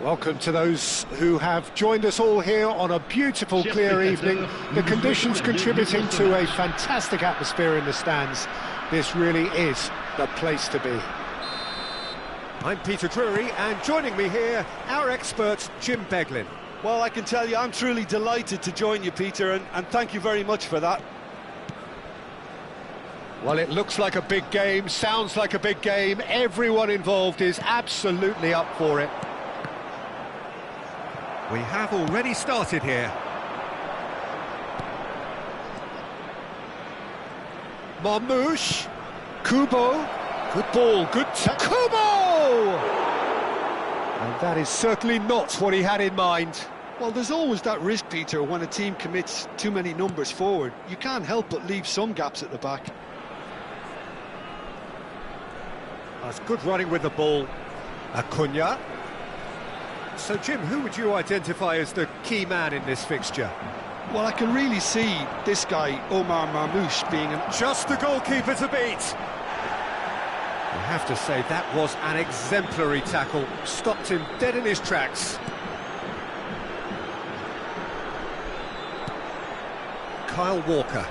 Welcome to those who have joined us all here on a beautiful, clear evening. The conditions contributing to a fantastic atmosphere in the stands. This really is the place to be. I'm Peter Drury, and joining me here, our expert, Jim Beglin. Well, I can tell you, I'm truly delighted to join you, Peter, and thank you very much for that. Well, it looks like a big game, sounds like a big game. Everyone involved is absolutely up for it. We have already started here. Marmoush, Kubo, good ball, good Kubo! And that is certainly not what he had in mind. Well, there's always that risk, Peter, when a team commits too many numbers forward. You can't help but leave some gaps at the back. That's good running with the ball. Acuna. So, Jim, who would you identify as the key man in this fixture? Well, I can really see this guy, Omar Marmoush, being just the goalkeeper to beat. I have to say, that was an exemplary tackle. Stopped him dead in his tracks. Kyle Walker.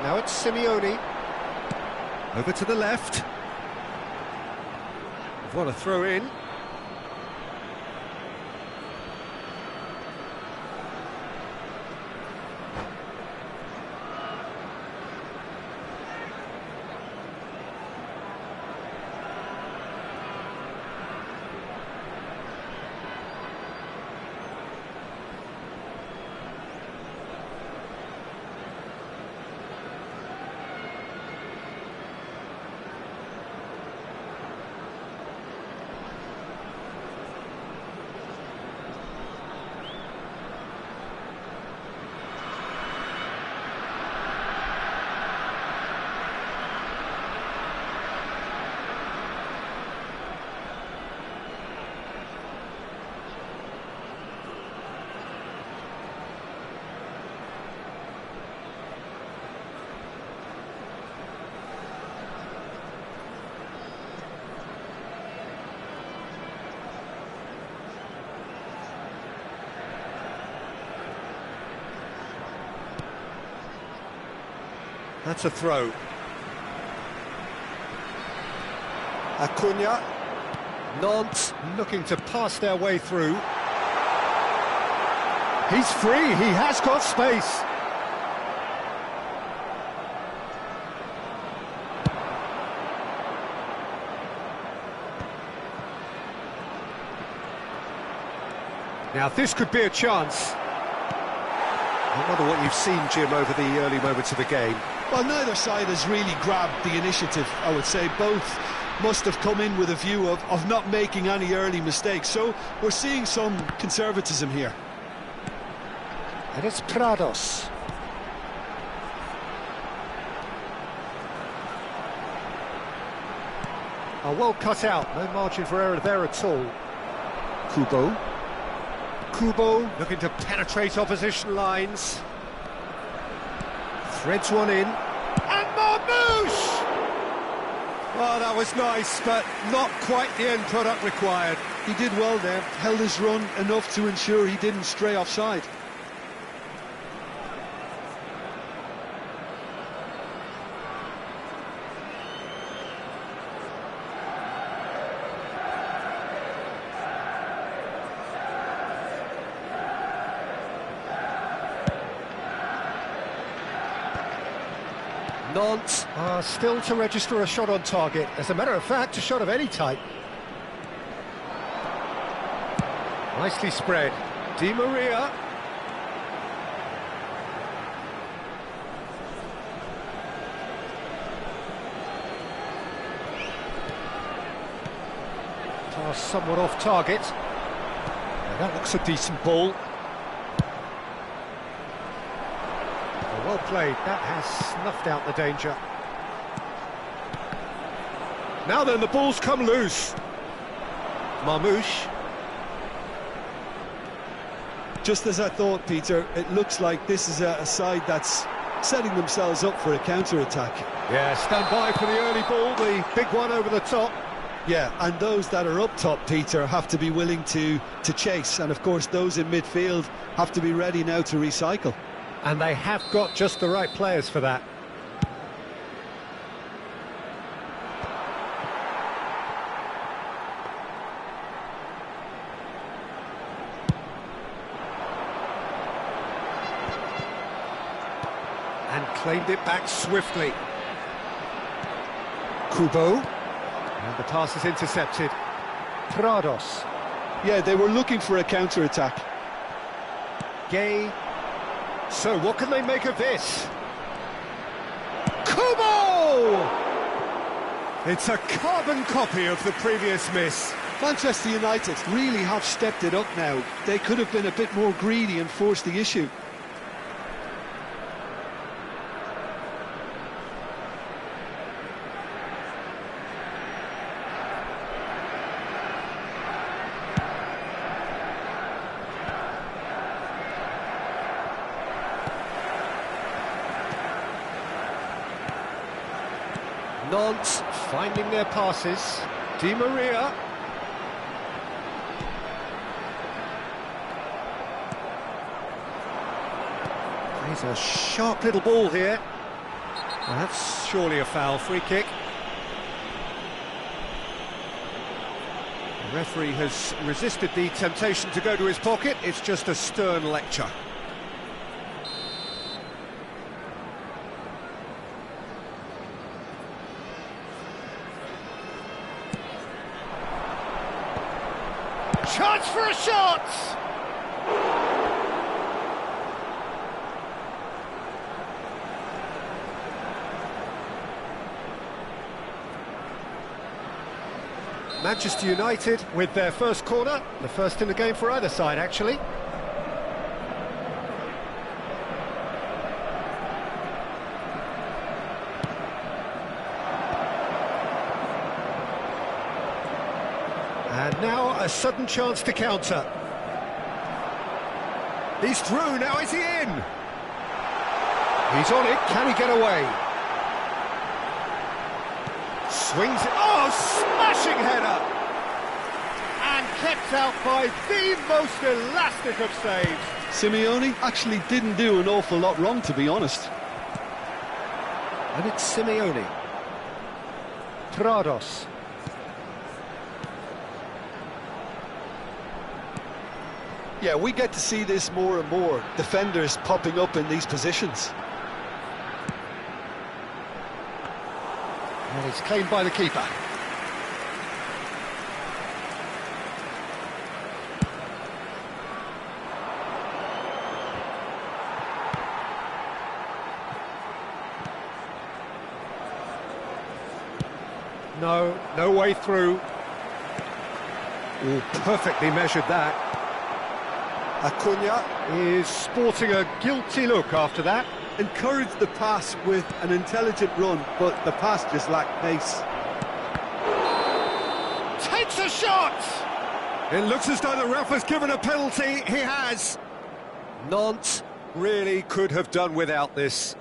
Now it's Simeone. Over to the left. What a throw in. That's a throw. Acuna. Nant looking to pass their way through. He's free, he has got space. Now this could be a chance. I wonder what you've seen, Jim, over the early moments of the game. Well, neither side has really grabbed the initiative, I would say. Both must have come in with a view of not making any early mistakes. So we're seeing some conservatism here. And it's Prados. Oh, well cut out. No margin for error there at all. Kubo. Kubo looking to penetrate opposition lines. Threads one in. And Marmoush! Oh, that was nice, but not quite the end product required. He did well there, held his run enough to ensure he didn't stray offside. Nant still to register a shot on target. As a matter of fact, a shot of any type. Nicely spread. Di Maria. Pass somewhat off target. Now that looks a decent ball. Well played, that has snuffed out the danger. Now then, the ball's come loose. Marmoush. Just as I thought, Peter, it looks like this is a side that's setting themselves up for a counter-attack. Yeah, stand by for the early ball, the big one over the top. Yeah, and those that are up top, Peter, have to be willing to chase, and of course those in midfield have to be ready now to recycle. And they have got just the right players for that. And claimed it back swiftly. Kubo. And the pass is intercepted. Prados. Yeah, they were looking for a counter-attack. Gay. So what can they make of this? Kubo! It's a carbon copy of the previous miss. Manchester United really have stepped it up now. They could have been a bit more greedy and forced the issue. Nant finding their passes. Di Maria. Plays a sharp little ball here. Well, that's surely a foul. Free kick. The referee has resisted the temptation to go to his pocket. It's just a stern lecture. Chance for a shot! Manchester United with their first corner, the first in the game for either side, actually. And now a sudden chance to counter. He's through, now is he in? He's on it, can he get away? Swings it, oh, smashing header! And kept out by the most elastic of saves. Simeone actually didn't do an awful lot wrong, to be honest. And it's Simeone. Prados. Yeah, we get to see this more and more. Defenders popping up in these positions. And it's claimed by the keeper. No way through. Oh, perfectly measured that. Acuna is sporting a guilty look after that. Encouraged the pass with an intelligent run, but the pass just lacked pace. Takes a shot! It looks as though the ref has given a penalty. He has. Nant really could have done without this.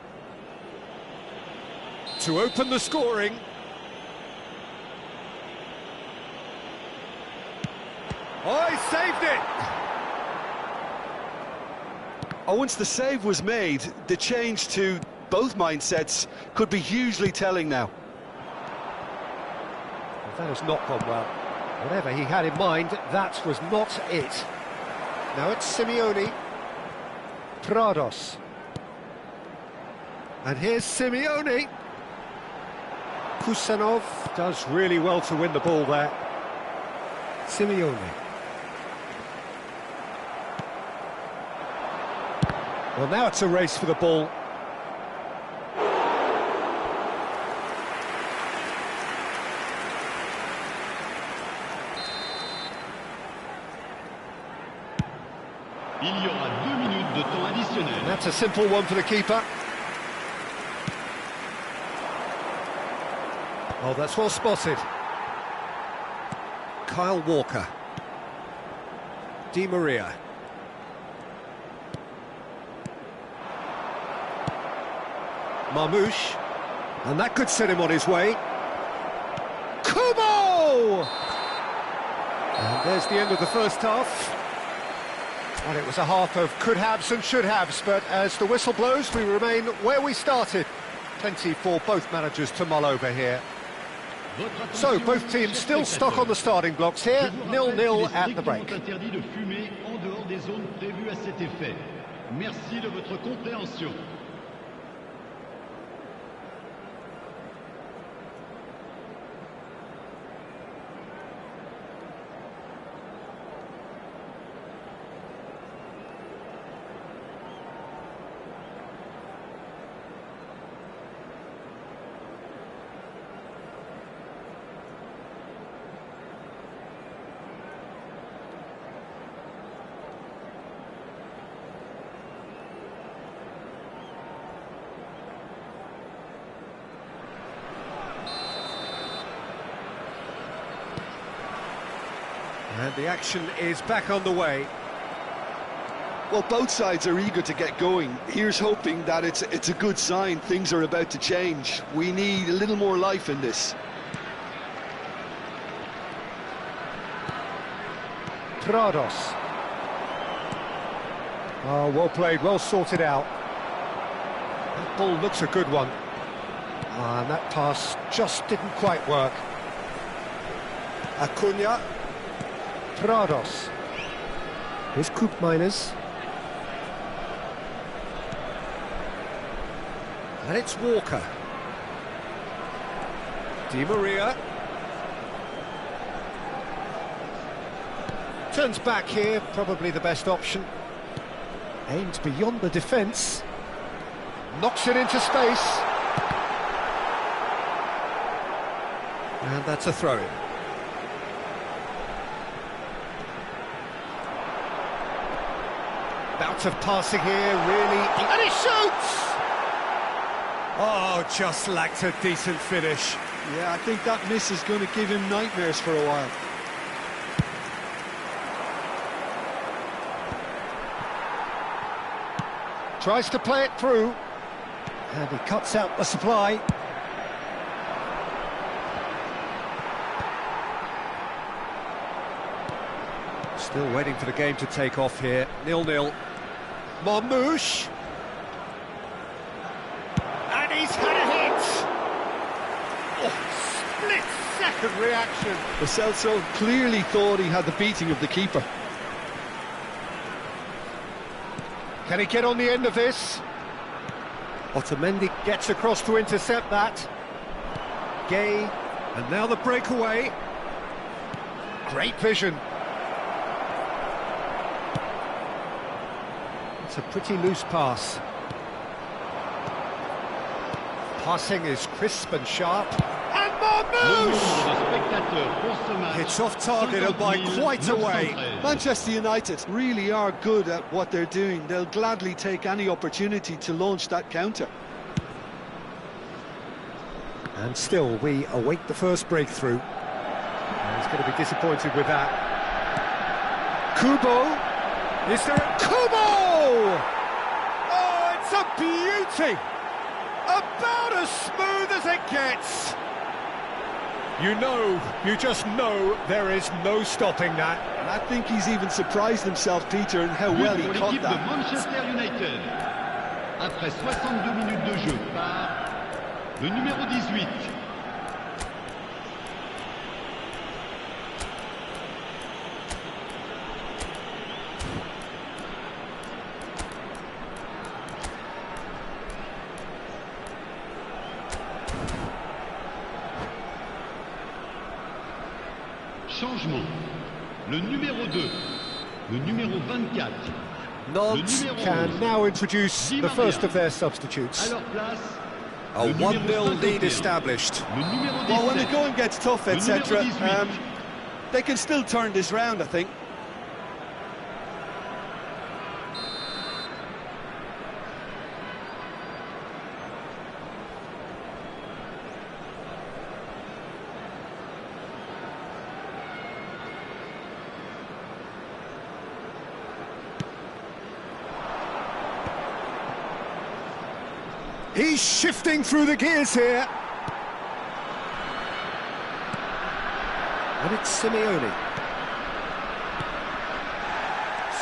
To open the scoring. Oh, he saved it! Oh, once the save was made, the change to both mindsets could be hugely telling now. Well, that has not gone well. Whatever he had in mind, that was not it. Now it's Simeone. Prados. And here's Simeone. Kusanov does really well to win the ball there. Simeone. Well, now it's a race for the ball. Il y aura 2 minutes de temps additionnel. That's a simple one for the keeper. Oh, that's well spotted. Kyle Walker. Di Maria. Marmouche, and that could set him on his way. Kubo! There's the end of the first half. And it was a half of could-haves and should-haves, but as the whistle blows, we remain where we started. Plenty for both managers to mull over here. So, both teams still stuck on the starting blocks here, 0-0 at the break. Interdit de fumer en dehors des zones prévues à cet effet. Merci de votre compréhension. And the action is back on the way. Well, both sides are eager to get going. Here's hoping that it's a good sign. Things are about to change. We need a little more life in this. Prados. Oh, well played, well sorted out. That ball looks a good one. And that pass just didn't quite work. Acuna. Prados. Here's Koopmeiners. And it's Walker. Di Maria. Turns back here, probably the best option. Aims beyond the defence. Knocks it into space. And that's a throw-in. Bout of passing here, really... And he shoots! Oh, just lacked a decent finish. Yeah, I think that miss is going to give him nightmares for a while. Tries to play it through. And he cuts out the supply. Still waiting for the game to take off here. 0-0. Marmouche. And he's had a hit! Oh, split-second reaction. Lo Celso clearly thought he had the beating of the keeper. Can he get on the end of this? Otamendi gets across to intercept that. Gay, and now the breakaway. Great vision. It's a pretty loose pass. Passing is crisp and sharp. And Marmouche! It's off target and by quite a way. Manchester United really are good at what they're doing. They'll gladly take any opportunity to launch that counter. And still, we await the first breakthrough. And he's going to be disappointed with that. Kubo. Is there a... Kubo! Oh, it's a beauty! About as smooth as it gets! You just know there is no stopping that. And I think he's even surprised himself, Peter, in how well he caught that. Manchester United. Après 62 minutes de jeu par le numéro 18. Changement. Le numéro 2, le numéro 24. Nant can now introduce the first of their substitutes. A 1-0 lead established. Well, when the going gets tough, etc., they can still turn this round, I think. He's shifting through the gears here. And it's Simeone.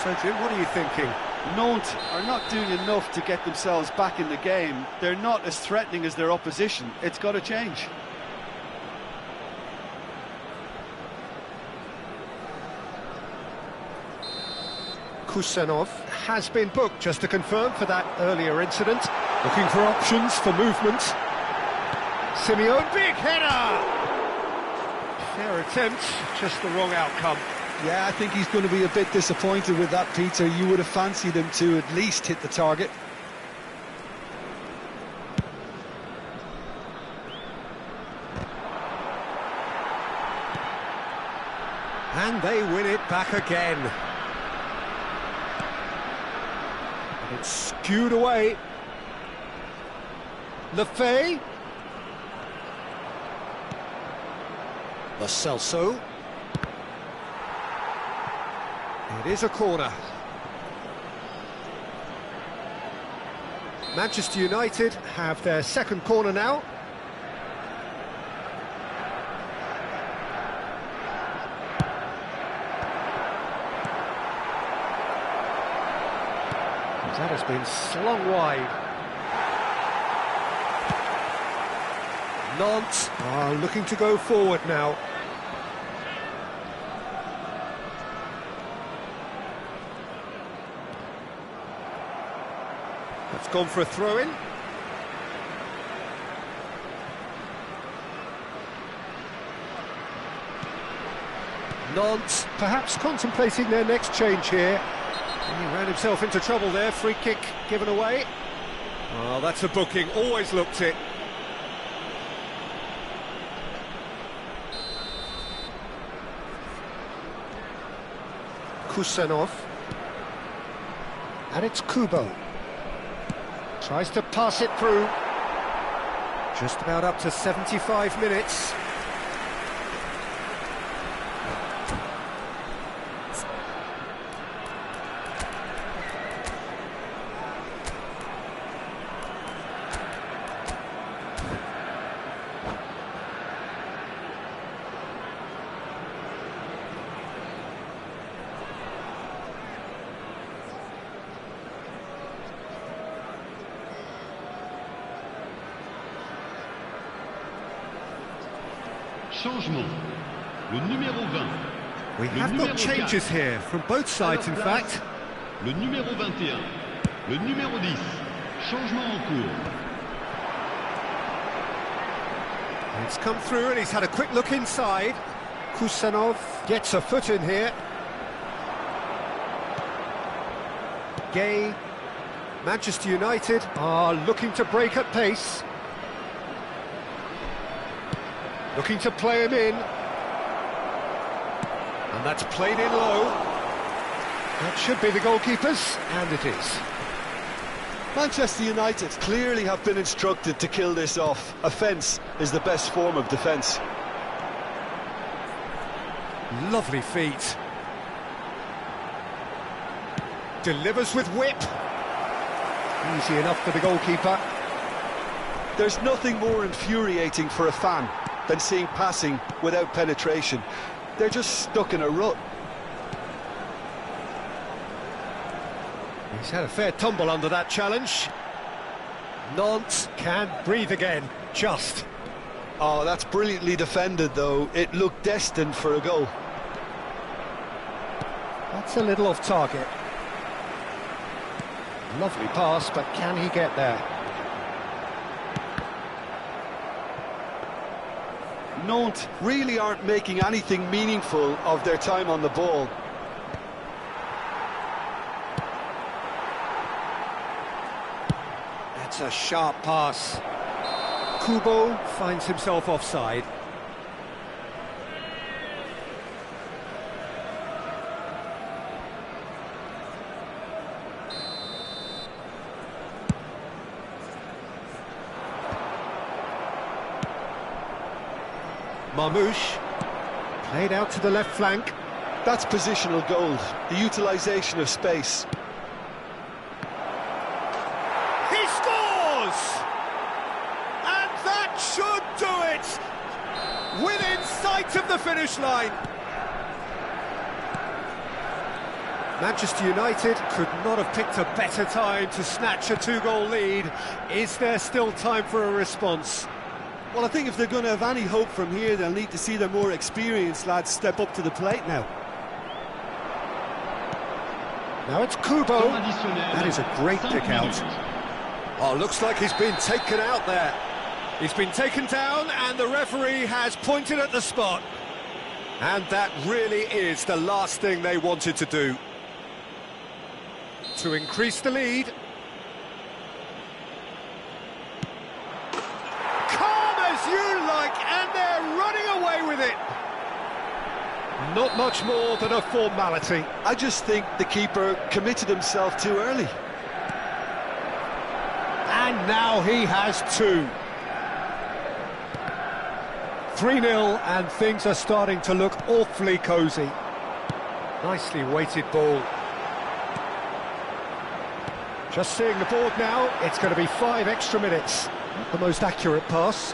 So, Jim, what are you thinking? Nant are not doing enough to get themselves back in the game. They're not as threatening as their opposition. It's got to change. Kusanov has been booked, just to confirm, for that earlier incident. Looking for options for movement. Simeone, big header! Fair attempt, just the wrong outcome. Yeah, I think he's going to be a bit disappointed with that, Peter. You would have fancied him to at least hit the target. And they win it back again. And it's skewed away. Lefebvre. Lo Celso. It is a corner. Manchester United have their second corner now. That has been slung wide. Nant are looking to go forward now. It's gone for a throw-in. Nant perhaps contemplating their next change here. He ran himself into trouble there, free kick given away. Oh, that's a booking, always looked it. Kusanov. And it's Kubo. Tries to pass it through. Just about up to 75 minutes. Changement. Le numéro 20. We have got changes here from both sides, in fact. Le numéro 21. Le numéro 10. Changement en cours. It's come through and he's had a quick look inside. Kusanov gets a foot in here. Gay. Manchester United are looking to break at pace. Looking to play him in. And that's played in low. That should be the goalkeepers, and it is. Manchester United clearly have been instructed to kill this off. Offence is the best form of defence. Lovely feet. Delivers with whip. Easy enough for the goalkeeper. There's nothing more infuriating for a fan than seeing passing without penetration. They're just stuck in a rut. He's had a fair tumble under that challenge. Nant can't breathe again, just. Oh, that's brilliantly defended, though. It looked destined for a goal. That's a little off target. Lovely pass, but can he get there? Nant really aren't making anything meaningful of their time on the ball. That's a sharp pass. Kubo finds himself offside. Marmouche, played out to the left flank. That's positional gold, the utilisation of space. He scores! And that should do it! Within sight of the finish line. Manchester United could not have picked a better time to snatch a two-goal lead. Is there still time for a response? Well, I think if they're going to have any hope from here, they'll need to see their more experienced lads step up to the plate now. Now it's Kubo. Temps additionnel. That is a great 5 pick out. minutes. Oh, looks like he's been taken out there. He's been taken down and the referee has pointed at the spot. And that really is the last thing they wanted to do. To increase the lead. Calm as you like, and they're running away with it. Not much more than a formality. I just think the keeper committed himself too early. And now he has two. 3-0, and things are starting to look awfully cosy. Nicely weighted ball. Just seeing the board now, it's going to be 5 extra minutes. Not the most accurate pass.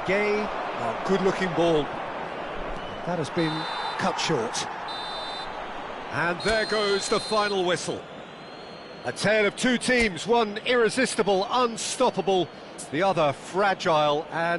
Gay, oh, good-looking ball. That has been cut short. And there goes the final whistle. A tale of two teams, one irresistible, unstoppable, the other fragile and